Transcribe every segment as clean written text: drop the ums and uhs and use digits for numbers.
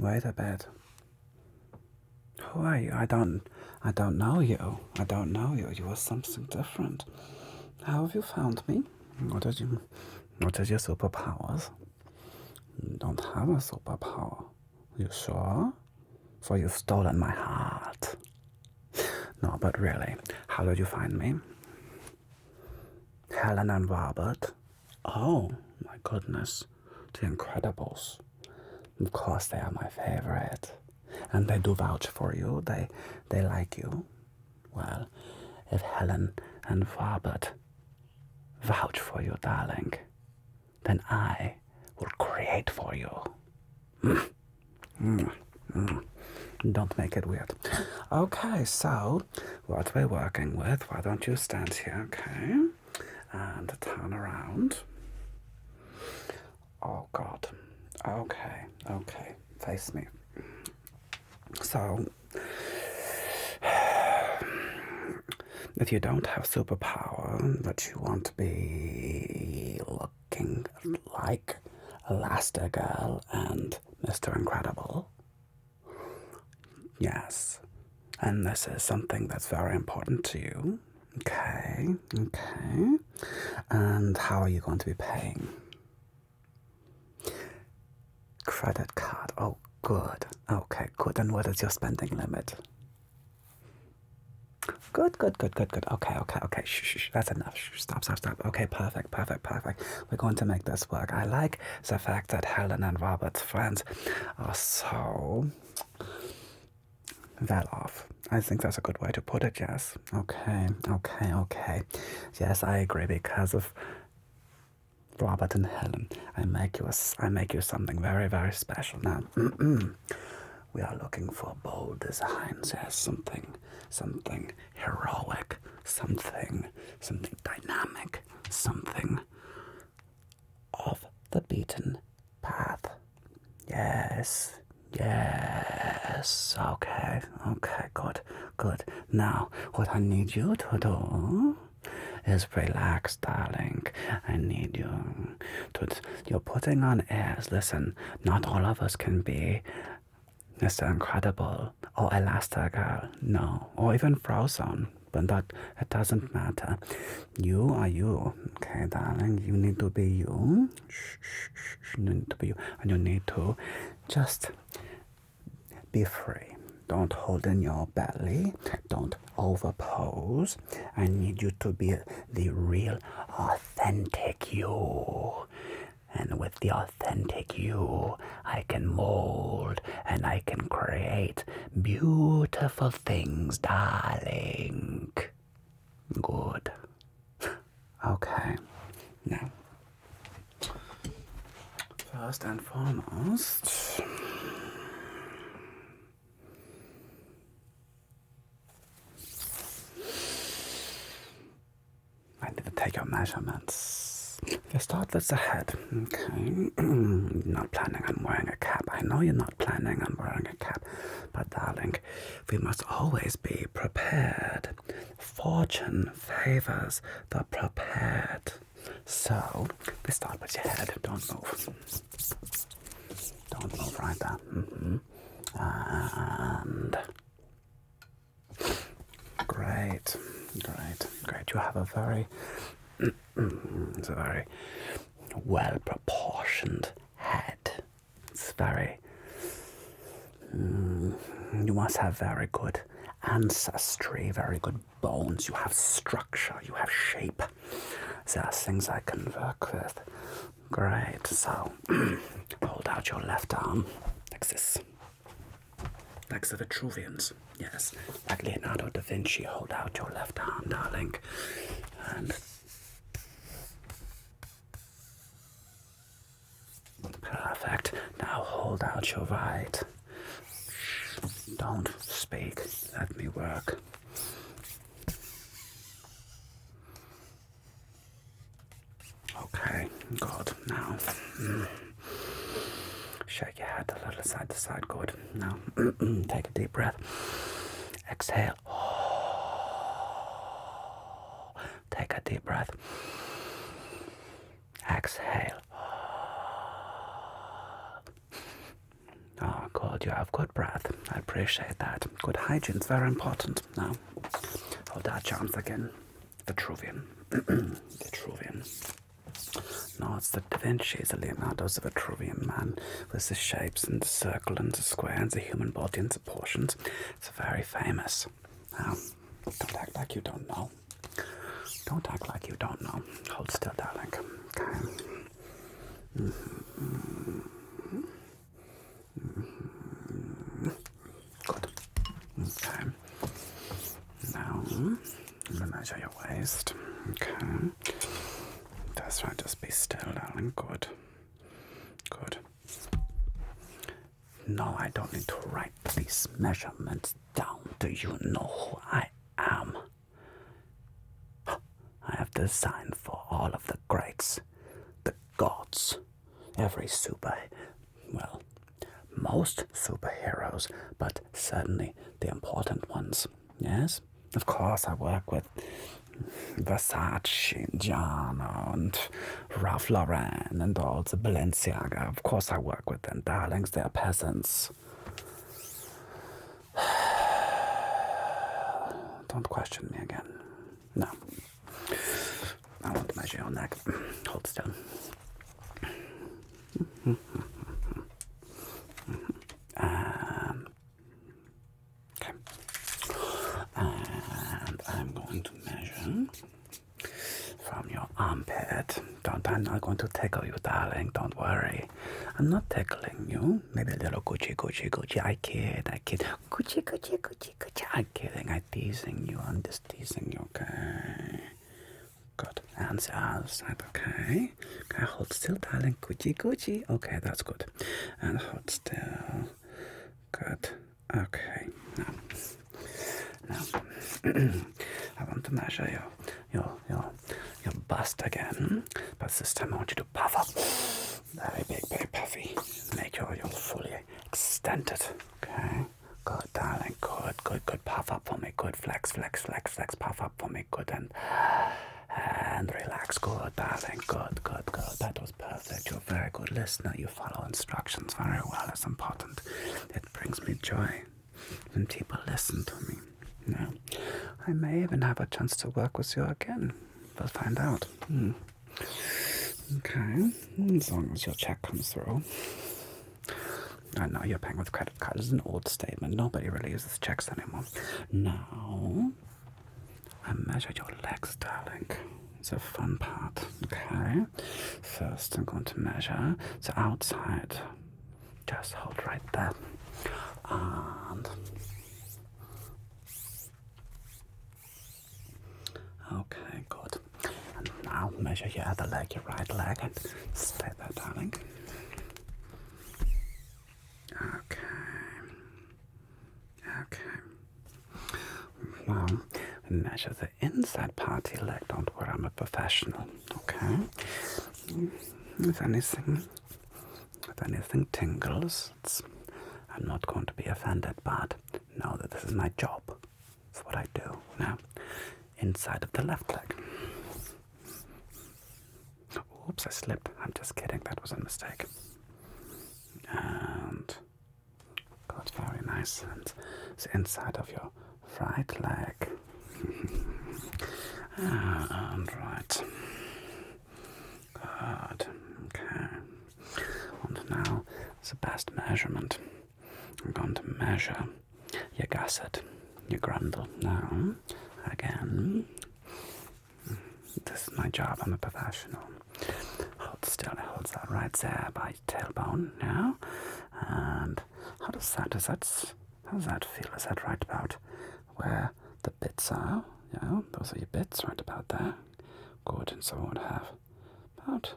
Wait a bit. Who are you? I don't know you. I don't know you. You are something different. How have you found me? What is your superpowers? You don't have a superpower. You sure? For you've stolen my heart. No, but really, how did you find me? Helen and Robert? Oh, my goodness. The Incredibles. Of course they are my favorite. And they do vouch for you. They like you. Well, if Helen and Robert vouch for you, darling, then I will create for you. Don't make it weird. Okay, so what we're working with, why don't you stand here, okay? And turn around. Oh God. Okay, okay. Face me. So, if you don't have superpower, but you want to be looking like Elastigirl and Mr. Incredible, yes, and this is something that's very important to you, okay, okay, and how are you going to be paying? Credit card, oh good, okay, good, and what is your spending limit? Good, good, good, good, good. Okay, okay, okay. Shh, that's enough. Shh, stop, stop, stop. Okay, perfect, perfect, perfect. We're going to make this work. I like the fact that Helen and Robert's friends are so well off. I think that's a good way to put it, yes. Okay, okay, okay. Yes, I agree because of Robert and Helen. I make you something very, very special now. We are looking for bold designs, yes, something heroic, something dynamic, something off the beaten path. Yes, yes, okay, okay, good, good. Now, what I need you to do is relax, darling. I need you to, you're putting on airs. Listen, not all of us can be Mr. Incredible or Elastigirl, no, or even Frozen, but that it doesn't matter. You are you, okay, darling. You need to be you. Shh, shh, shh. You need to be you, and you need to just be free. Don't hold in your belly. Don't overpose. I need you to be the real, authentic you. And with the authentic you, I can mold and I can create beautiful things, darling. Good. Okay. Now, first and foremost, I need to take your measurements. Let's start with the head, okay? You're not planning on wearing a cap. I know you're not planning on wearing a cap, but darling, we must always be prepared. Fortune favors the prepared. So, we start with your head. Don't move. Don't move right there. And great, great, great. You have a very it's a very well-proportioned head. It's very... you must have very good ancestry, very good bones. You have structure, you have shape. There are things I can work with. Great, so hold out your left arm like this. Like the Vitruvians, yes. Like Leonardo da Vinci, hold out your left arm, darling. And perfect. Now hold out your right. Don't speak. Let me work. Okay, good. Now, shake your head a little side to side. Good. Now, take a deep breath. Exhale. Take a deep breath. Exhale. Oh, good. good. You have good breath. I appreciate that. Good hygiene is very important. Now, hold our charms again. Vitruvian. Vitruvian. No, it's the Da Vinci, the Leonardo's the Vitruvian man with the shapes and the circle and the square and the human body and the portions. It's very famous. Now, don't act like you don't know. Don't act like you don't know. Hold still, darling. Okay. Good. Okay. Now, I'm gonna measure your waist. Okay. That's right, just be still, darling. Good. Good. No, I don't need to write these measurements down. Do you know who I am? I have designed for all of the greats, the gods, most superheroes, but certainly the important ones. Yes? Of course, I work with Versace, Giano, and Ralph Lauren, and all the Balenciaga. Of course, I work with them. Darlings, they're peasants. Don't question me again. No. I want to measure your neck. Hold still. Okay. And I'm going to measure from your armpit. I'm not going to tickle you, darling. Don't worry. I'm not tickling you. Maybe a little Gucci. I kid. Gucci. I'm kidding. I'm teasing you. I'm just teasing you, okay? Good. And the other side, okay? Okay, hold still, darling. Gucci. Okay, that's good. And hold still. Good. Okay. Now, I want to measure your bust again, but this time I want you to puff up. Very big, very puffy. Make sure you're fully extended. Okay. Good, darling. Good. Puff up for me. Good. Flex. Puff up for me. Good. And relax. Good, darling. Good. That was perfect. You're a very good listener. You follow instructions very well. It's important. It brings me joy when people listen to me. Now, I may even have a chance to work with you again. We'll find out. Okay. As long as your check comes through. I know you're paying with credit card. It's an old statement. Nobody really uses checks anymore. Now, I measure your legs, darling. It's a fun part. Okay. First, I'm going to measure the outside. Just hold right there. And okay, good. And now measure your other leg, your right leg, and stay there, darling. Okay. Now, measure the inside part of your leg. Don't worry, I'm a professional. Okay. If anything tingles, I'm not going to be offended, but know that this is my job. It's what I do. Now, inside of the left leg. Oops, I slipped. I'm just kidding. That was a mistake. And good, very nice. And the inside of your right leg. And right. Good. Okay. And now the best measurement. I'm going to measure your gusset, your grundle. Now, again, this is my job. I'm a professional. Hold still. Hold that right there by your tailbone. Now, and how does that feel? Is that right about where the bits are? Yeah, those are your bits right about there. Good. And so I would have about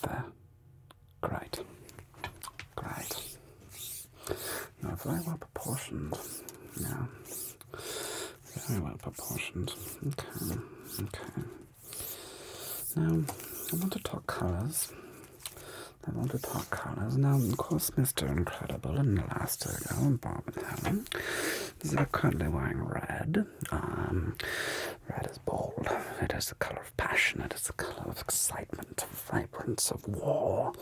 there. Great. You're very well proportioned. Yeah. Very well proportioned. Okay. Now, I want to talk colours. Now, of course, Mr. Incredible and Elastic and Bob and Helen, they're currently wearing red. Red is bold. It is the colour of passion. It is the colour of excitement, of vibrance, of war,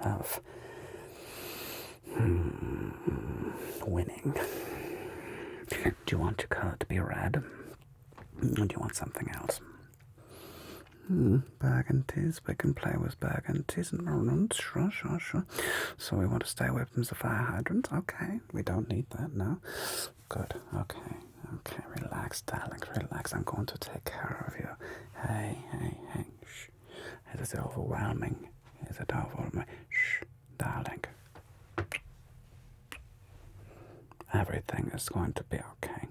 of Winning. Do you want your color to be red? Or do you want something else? Burgundies. We can play with burgundies and maroons. Sure. So we want to stay away from the fire hydrants. Okay. We don't need that, no? Good. Okay. Relax, darling. Relax. I'm going to take care of you. Hey. Shh. Is it overwhelming? Shh, darling. Everything is going to be okay.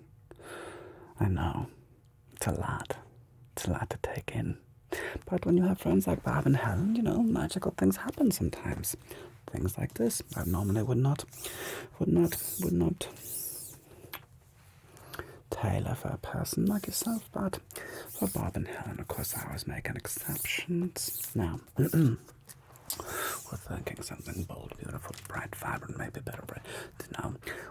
I know. It's a lot. It's a lot to take in. But when you have friends like Bob and Helen, magical things happen sometimes. Things like this. I normally would not tailor for a person like yourself, but for Bob and Helen, of course, I always make an exceptions. Now, we're thinking something bold, beautiful, bright, vibrant, maybe a bit of red.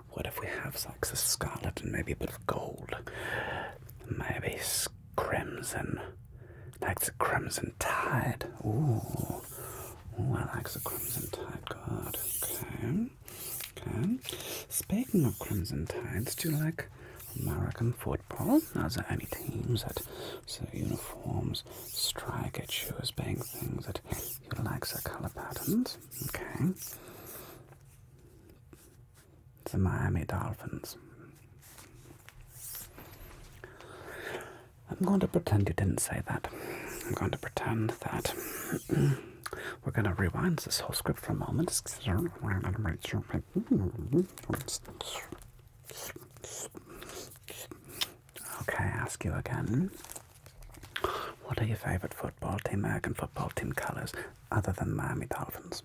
What if we have like the scarlet and maybe a bit of gold? Maybe crimson, like the crimson tide. Ooh, I like the crimson tide. Good. Okay. Speaking of crimson tides, do you like American football? Are there any teams that their uniforms strike at you as being things that you like their color patterns? Okay. The Miami Dolphins. I'm going to pretend you didn't say that. I'm going to pretend that we're going to rewind this whole script for a moment. Okay, ask you again. What are your favorite American football team colors, other than Miami Dolphins?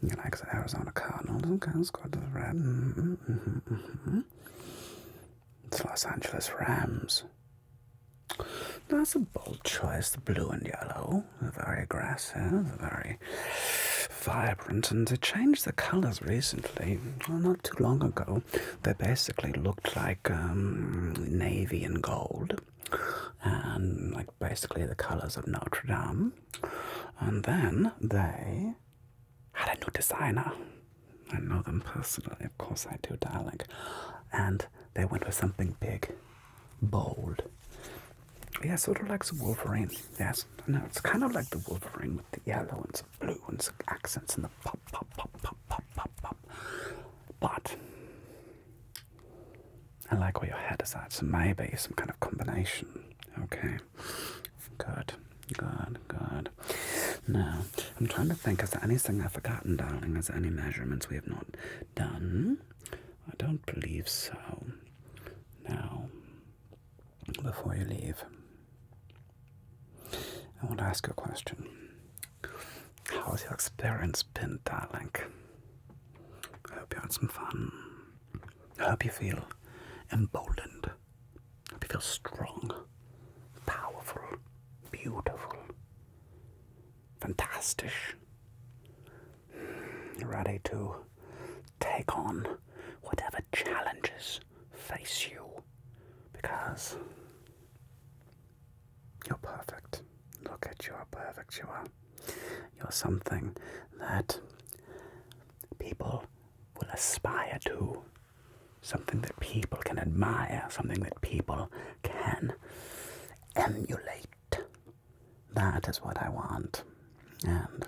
You like the Arizona Cardinals? Okay, let's go to the red. It's Los Angeles Rams. That's a bold choice. The blue and yellow. They're very aggressive, very vibrant, and they changed the colors recently. Well, not too long ago. They basically looked like navy and gold, and like basically the colors of Notre Dame. And then they had a new designer. I know them personally, of course I do, darling. And they went with something big, bold. Yeah, sort of like the Wolverine. Yes, no, it's kind of like the Wolverine with the yellow and the blue and the accents and the pop. But I like where your head is at, so maybe some kind of combination. Okay, good. Now, I'm trying to think, is there anything I've forgotten, darling? Is there any measurements we have not done? I don't believe so. Now, before you leave, I want to ask you a question. How has your experience been, darling? I hope you had some fun. I hope you feel emboldened. I hope you feel strong, powerful, beautiful, fantastic. Ready to take on whatever challenges face you. Because you're perfect. Look at you, how perfect you are. You're something that people will aspire to. Something that people can admire. Something that people can emulate. That is what I want. And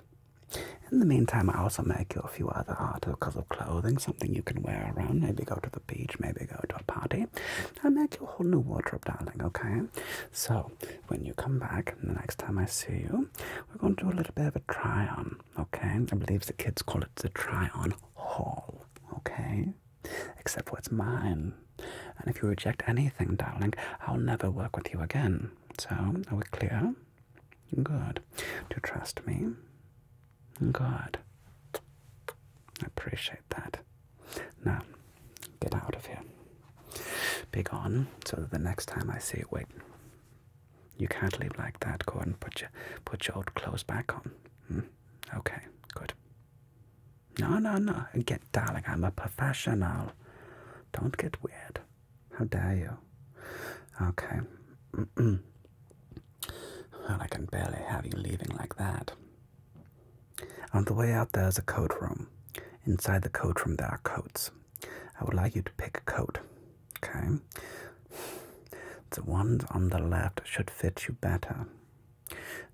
in the meantime, I also make you a few other articles of clothing, something you can wear around, maybe go to the beach, maybe go to a party. I make you a whole new wardrobe, darling, okay? So, when you come back, the next time I see you, we're going to do a little bit of a try-on, okay? I believe the kids call it the try-on haul, okay? Except for it's mine. And if you reject anything, darling, I'll never work with you again. So, are we clear? Good. Do you trust me? Good. I appreciate that. Now, get out of here. Be gone, so that the next time I see you, wait. You can't leave like that. Go ahead and put your old clothes back on. Okay, good. No. Darling, I'm a professional. Don't get weird. How dare you? Okay. Well, I can barely have you leaving like that. On the way out, there's a code room inside the coat room there are coats. I would like you to pick a coat, okay? The ones on the left should fit you better.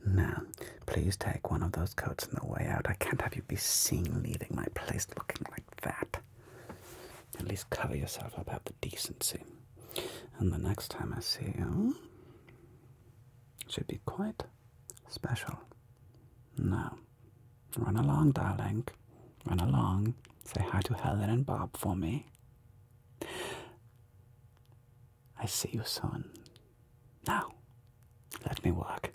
Now, please take one of those coats on the way out. I can't have you be seen leaving my place looking like that. At least cover yourself up, have the decency. And the next time I see you, it should be quite special. Now, run along, darling. Run along. Say hi to Helen and Bob for me. I see you soon. Now, let me work.